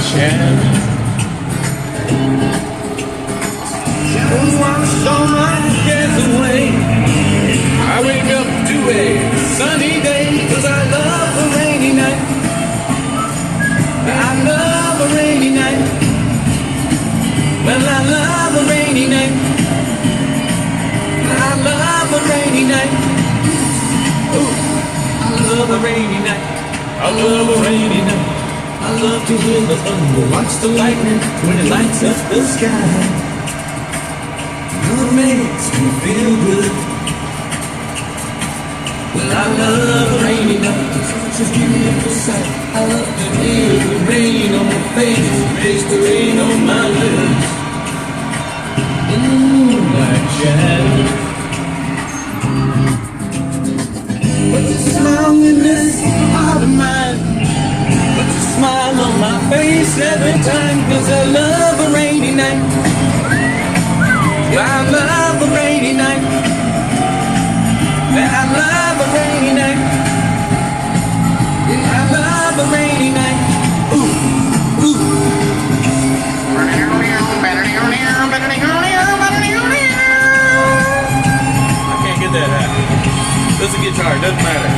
shadow. Shadows wash all my cares away. I wake up to a sunny day, 'cause I love a rainy night. I love a rainy night. Well, I love a rainy night. I love a rainy night. Ooh, I love a rainy night. I love a rainy night. I love to hear the thunder, watch the lightning when it lights up the sky. It makes me feel good. Well, I love a rainy night. It's such a beautiful sight. I love to hear the rain on my face, taste the rain on my lips. In the moonlight shadow. Put your smile in this heart of mine. Put your smile on my face every time, 'cause I love a rainy night. I love a rainy night. I love a rainy night. I love a rainy night. Ooh, ooh. I can't get that high. This is a guitar, doesn't matter.